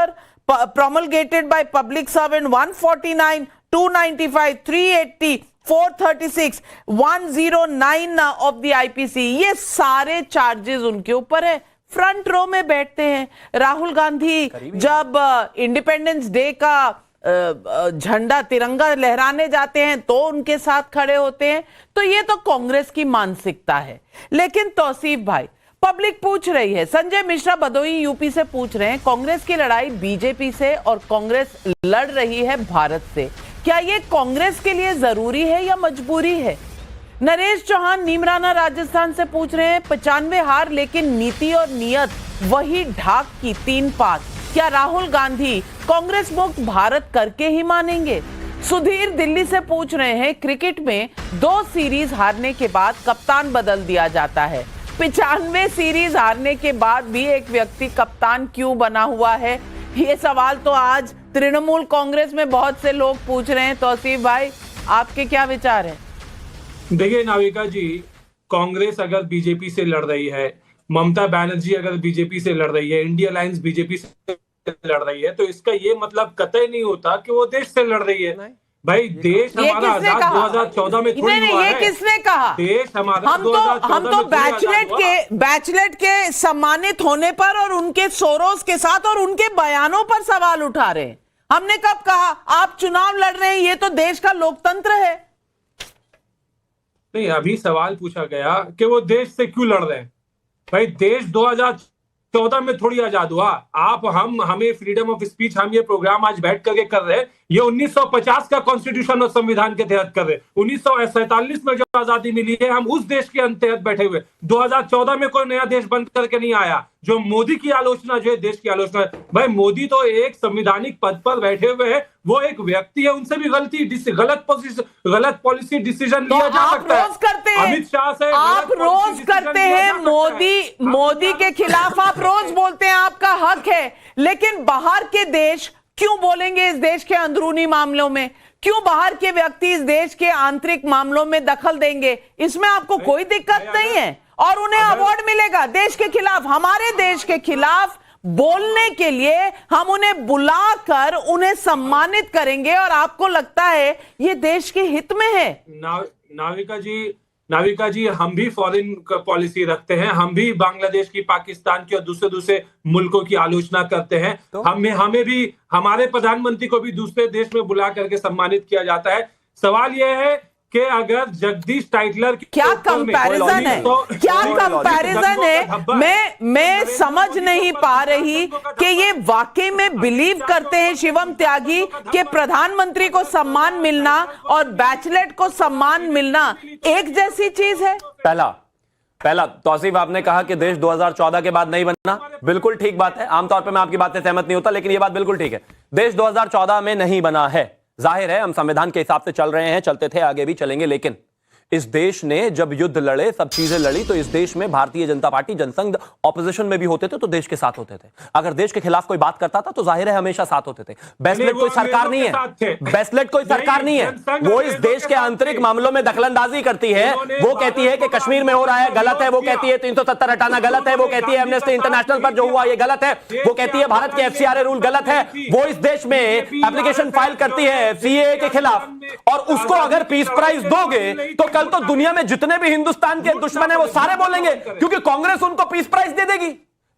promulgated by public servant, 149, 295, 380, 436, 109 of the IPC, ये सारे चार्जेस उनके ऊपर है। फ्रंट रो में बैठते हैं। राहुल गांधी जब इंडिपेंडेंस डे का झंडा तिरंगा लहराने जाते हैं तो उनके साथ खड़े होते हैं। तो ये तो कांग्रेस की मानसिकता है। लेकिन तौसीफ भाई, पब्लिक पूछ रही है, संजय मिश्रा भदोई यूपी से पूछ रहे हैं, कांग्रेस की लड़ाई बीजेपी से और कांग्रेस लड़ रही है भारत से, क्या ये कांग्रेस के लिए जरूरी है या मजबूरी है? नरेश चौहान नीमराना राजस्थान से पूछ रहे हैं, 95 हार लेकिन नीति और नियत वही ढाक की 3 पास, क्या राहुल गांधी कांग्रेस मुक्त भारत करके ही मानेंगे? सुधीर दिल्ली से पूछ रहे हैं, क्रिकेट में 2 सीरीज हारने के बाद कप्तान बदल दिया जाता है, 95 सीरीज हारने के बाद भी एक व्यक्ति कप्तान क्यों बना हुआ है? ये सवाल तो आज तृणमूल कांग्रेस में बहुत से लोग पूछ रहे हैं। तौसीफ भाई, आपके क्या विचार हैं? देखिए नाविका जी, कांग्रेस अगर बीजेपी से लड़ रही है, ममता बनर्जी अगर बीजेपी से लड़ रही है, इंडिया अलायंस बीजेपी से लड़ रही है, तो इसका ये मतलब कतई नहीं होता कि वो देश से लड़ रही है। भाई देश हमारा आजाद 2014 में थोड़ी हुआ है। ये किसने कहा? देश हमारा हम तो बैचलेट के सम्मानित होने पर और उनके सोरोस के साथ और उनके बयानों पर सवाल उठा रहे हैं। हमने कब कहा आप चुनाव लड़ रहे हैं? ये तो देश का लोकतंत्र है। नहीं, अभी सवाल पूछा गया कि वो देश से क्यों लड़ रहे हैं। भाई देश 2014 में थोड़ी आजाद हुआ। आप हमें फ्रीडम ऑफ स्पीच, हम ये प्रोग्राम आज बैठ करके कर रहे हैं, ये 1950 का कॉन्स्टिट्यूशन और संविधान के तहत कर रहे हैं। 1947 में जो आजादी मिली है, हम उस देश के तहत बैठे हुए। 2014 में कोई नया देश बन करके नहीं आया। जो मोदी की आलोचना, जो है देश की आलोचना है, भाई मोदी तो एक संवैधानिक पद पर बैठे हुए हैं, वो एक व्यक्ति है, उनसे भी गलत पॉलिसी डिसीजन लिया जा सकता है। अमित शाह से आप रोज करते हैं, मोदी के खिलाफ आप रोज बोलते हैं, आपका हक है, लेकिन बाहर के देश क्यों बोलेंगे इस देश के अंदरूनी मामलों में? क्यों बाहर के व्यक्ति इस देश के आंतरिक मामलों में दखल देंगे? इसमें आपको कोई दिक्कत नहीं है और उन्हें अवार्ड मिलेगा देश के खिलाफ। हमारे देश के खिलाफ बोलने के लिए हम उन्हें बुलाकर उन्हें सम्मानित करेंगे और आपको लगता है ये देश के हित में है? नाविका जी, हम भी फॉरेन पॉलिसी रखते हैं, हम भी बांग्लादेश की, पाकिस्तान की और दूसरे मुल्कों की आलोचना करते हैं। तो हमें भी, हमारे प्रधानमंत्री को भी दूसरे देश में बुला करके सम्मानित किया जाता है। सवाल यह है कि अगर जगदीश टाइटलर क्या कंपैरिजन है, क्या कंपैरिजन है? मैं समझ नहीं पा रही कि ये वाकई में बिलीव करते हैं शिवम त्यागी कि प्रधानमंत्री को सम्मान मिलना और बैचलेट को सम्मान मिलना एक जैसी चीज है। पहला तौसीफ, आपने कहा कि देश 2014 के बाद नहीं बनना, बिल्कुल ठीक बात है। आमतौर पर मैं आपकी बात से सहमत नहीं होता, लेकिन यह बात बिल्कुल ठीक है। देश 2014 में नहीं बना है, जाहिर है हम संविधान के हिसाब से चल रहे हैं, चलते थे, आगे भी चलेंगे, लेकिन इस देश ने जब युद्ध लड़े, सब चीजें लड़ी, तो इस देश में भारतीय जनता पार्टी, जनसंघ ऑपोजिशन में भी होते थे तो देश के साथ होते थे। अगर देश के खिलाफ कोई बात करता था तो जाहिर है हमेशा साथ होते थे। बेस्लेट कोई सरकार नहीं है, बेस्लेट कोई सरकार नहीं है, वो इस देश के आंतरिक मामलों में दखलंदाजी करती है। वो कहती है कि कश्मीर में हो रहा है गलत है, वो कहती है 370 हटाना गलत है, वो कहती है एमनेस्टी इंटरनेशनल पर जो हुआ ये गलत है, वो कहती है भारत के FCRA रूल गलत है। वो इस देश में एप्लीकेशन फाइल करती है CAA के खिलाफ, और उसको अगर पीस प्राइज दोगे तो कल तो दुनिया में जितने भी हिंदुस्तान के दुश्मन है वो सारे बोलेंगे, क्योंकि कांग्रेस उनको पीस प्राइज दे देगी।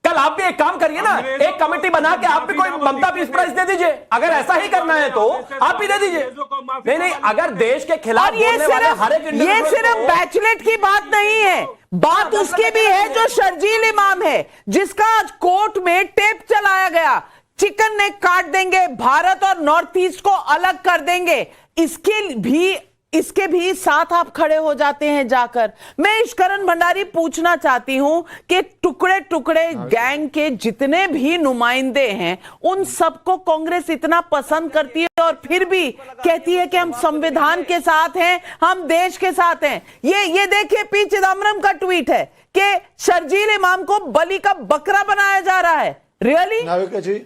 कल आप भी एक काम करिए ना, एक कमेटी बना के आप भी कोई ममता पीस प्राइज दे दीजिए। अगर ऐसा ही करना है तो आप भी दे दीजिए। नहीं, अगर देश के खिलाफ बोलने वाले हर एक ये सिर्फ बैचलेट की बात नहीं है, बात उसकी भी है जो शर्जील इमाम है, जिसका आज कोर्ट में टेप चलाया गया, चिकन नेक काट देंगे, भारत और नॉर्थ ईस्ट को अलग कर देंगे, इसके भी साथ आप खड़े हो जाते हैं जाकर। मैं ईश्वरन भंडारी पूछना चाहती हूं कि टुकड़े टुकड़े गैंग के जितने भी नुमाइंदे हैं उन सबको कांग्रेस इतना पसंद करती है और फिर भी कहती है कि हम संविधान के साथ हैं, हम देश के साथ हैं। ये देखिए पी चिदम्बरम का ट्वीट है कि शर्जील इमाम को बलि का बकरा बनाया जा रहा है। रियली नाविका जी,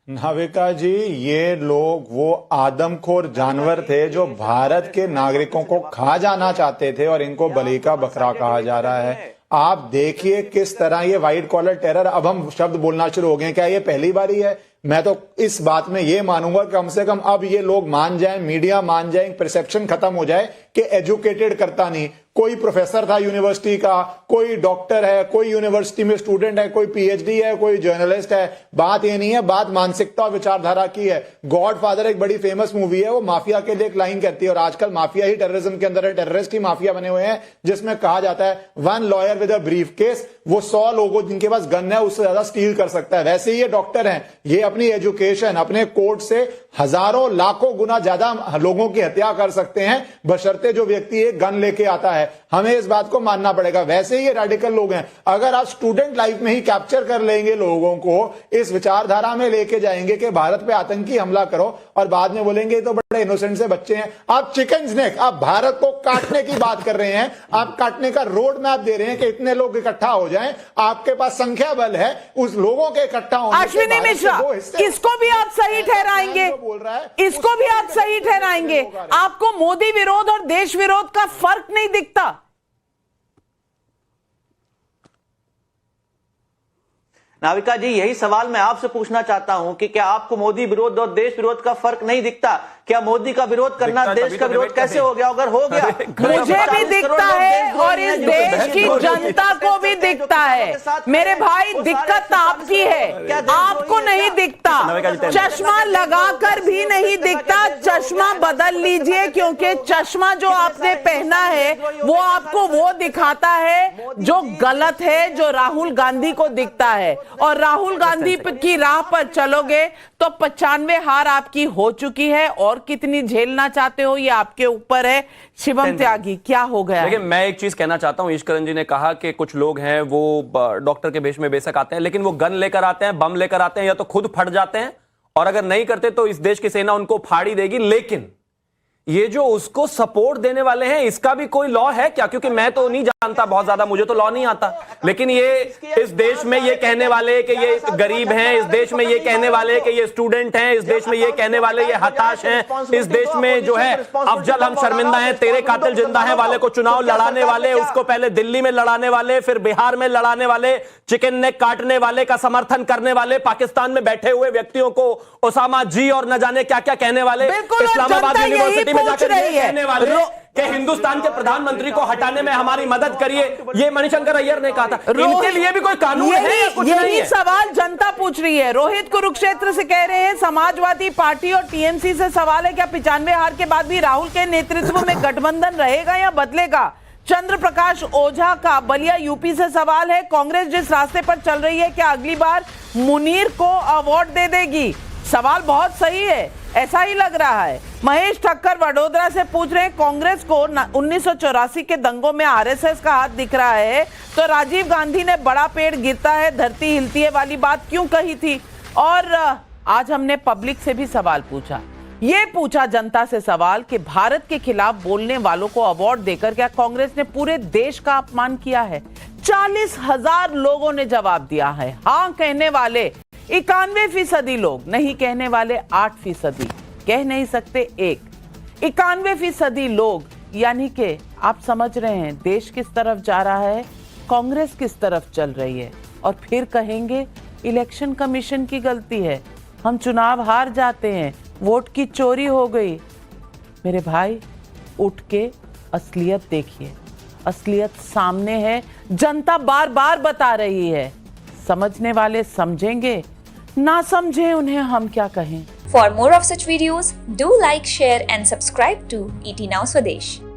नाविका जी, ये लोग वो आदमखोर जानवर थे जो भारत के नागरिकों को खा जाना चाहते थे और इनको बलि का बकरा कहा जा रहा है। आप देखिए किस तरह ये व्हाइट कॉलर टेरर, अब हम शब्द बोलना शुरू हो गए। क्या ये पहली बारी है? मैं तो इस बात में ये मानूंगा कि कम से कम अब ये लोग मान जाएं, मीडिया मान जाए, परसेप्शन खत्म हो जाए कि एजुकेटेड करता नहीं। कोई प्रोफेसर था यूनिवर्सिटी का, कोई डॉक्टर है, कोई यूनिवर्सिटी में स्टूडेंट है, कोई PhD है, कोई जर्नलिस्ट है। बात ये नहीं है, बात मानसिकता और विचारधारा की है। गॉडफादर एक बड़ी फेमस मूवी है, वो माफिया के लिए एक लाइन कहती है, और आजकल माफिया ही टेररिज्म के अंदर है, टेररिस्ट ही माफिया बने हुए हैं, जिसमें कहा जाता है one lawyer with a brief case, वो 100 लोगों जिनके पास गन है उससे ज्यादा स्टील कर सकता है। वैसे ही ये डॉक्टर हैं, ये अपनी एजुकेशन, अपने कोर्ट से हजारों लाखों गुना ज्यादा लोगों की हत्या कर सकते हैं, बशर्ते जो व्यक्ति एक गन लेके आता है। हमें इस बात को मानना पड़ेगा। वैसे ही ये रेडिकल लोग हैं, अगर आप स्टूडेंट लाइफ में ही कैप्चर कर लेंगे लोगों को, इस विचारधारा में लेके जाएंगे कि भारत पे आतंकी हमला करो, और बाद में बोलेंगे तो बड़े इनोसेंट से बच्चे हैं। आप चिकन स्नेक, आप भारत को काटने की बात कर रहे हैं, आप काटने का रोड मैप दे रहे हैं कि इतने लोग इकट्ठा हो जाएं, आपके पास संख्या बल है, उस लोगों के इकट्ठा होने। अश्विनी मिश्रा, इसको भी आप सही ठहराएंगे, इसको भी आप सही ठहराएंगे। आपको मोदी विरोध और देश विरोध का फर्क नहीं दिखता? नाविका जी, यही सवाल मैं आपसे पूछना चाहता हूं कि क्या आपको मोदी विरोध और देश विरोध का फर्क नहीं दिखता? क्या मोदी का विरोध करना देश का विरोध कैसे हो गया? अगर हो गया, मुझे भी दिखता है और इस देश की जनता को भी दिखता है। मेरे भाई, दिक्कत आपकी है, आपको नहीं दिखता। चश्मा लगाकर भी नहीं दिखता, चश्मा बदल लीजिए, क्योंकि चश्मा जो आपने पहना है वो आपको वो दिखाता है जो गलत है, जो राहुल गांधी को दिखता है। और राहुल गांधी की राह पर चलोगे तो 95 हार आपकी हो चुकी है, और कितनी झेलना चाहते हो ये आपके ऊपर है। शिवम त्यागी, क्या हो गया? देखिए, मैं एक चीज कहना चाहता हूं। ईश्वरन जी ने कहा कि कुछ लोग हैं वो डॉक्टर के भेष में बेशक आते हैं, लेकिन वो गन लेकर आते हैं, बम लेकर आते हैं, या तो खुद फट जाते हैं, और अगर नहीं करते तो इस देश की सेना उनको फाड़ी देगी। लेकिन ये जो उसको सपोर्ट देने वाले हैं, इसका भी कोई लॉ है क्या? क्योंकि मैं तो नहीं जानता बहुत ज्यादा, मुझे तो लॉ नहीं आता। लेकिन ये इस देश में ये कहने वाले कि ये गरीब हैं, इस देश में ये कहने वाले कि ये स्टूडेंट हैं, इस देश में ये कहने वाले ये हताश हैं, इस देश में जो है अफजल हम शर्मिंदा हैं, तेरे कातिल जिंदा है वाले को चुनाव लड़ाने वाले, उसको पहले दिल्ली में लड़ाने वाले, फिर बिहार में लड़ाने वाले, चिकन नेक काटने वाले का समर्थन करने वाले, पाकिस्तान में बैठे हुए व्यक्तियों को ओसामा जी और न जाने क्या क्या कहने वाले, इस्लामाबाद यूनिवर्सिटी में जाकर ये कहने वाले कि हिंदुस्तान के प्रधानमंत्री को हटाने में हमारी मदद करिए, ये मणिशंकर अय्यर ने कहा था। इनके लिए भी कोई कानून है या कुछ नहीं है? सवाल जनता पूछ रही है। रोहित कुरुक्षेत्र से कह रहे हैं समाजवादी पार्टी और टीएमसी से सवाल है, क्या 95 हार के बाद भी राहुल के नेतृत्व में गठबंधन रहेगा या बदलेगा? चंद्र प्रकाश ओझा का बलिया यूपी से सवाल है, कांग्रेस जिस रास्ते पर चल रही है, क्या अगली बार मुनीर को अवार्ड दे देगी? सवाल बहुत सही है, ऐसा ही लग रहा है। महेश ठक्कर वडोदरा से पूछ रहे हैं, कांग्रेस को 1984 के दंगों में आरएसएस का हाथ दिख रहा है, तो राजीव गांधी ने बड़ा पेड़ गिरता है धरती हिलती है वाली बात क्यों कही थी? और आज हमने पब्लिक से भी सवाल पूछा, ये पूछा जनता से सवाल कि भारत के खिलाफ बोलने वालों को अवार्ड देकर क्या कांग्रेस ने पूरे देश का अपमान किया है? 40,000 लोगों ने जवाब दिया है। हाँ कहने वाले 91% लोग, नहीं कहने वाले 8%, कह नहीं सकते 91% लोग, यानी कि आप समझ रहे हैं देश किस तरफ जा रहा है, कांग्रेस किस तरफ चल रही है। और फिर कहेंगे इलेक्शन कमीशन की गलती है, हम चुनाव हार जाते हैं, वोट की चोरी हो गई। मेरे भाई उठ के असलियत देखिए, असलियत सामने है, जनता बार बार बता रही है। समझने वाले समझेंगे, ना समझे उन्हें हम क्या कहें। For more of such videos, do like, share and subscribe to ET Now Swadesh.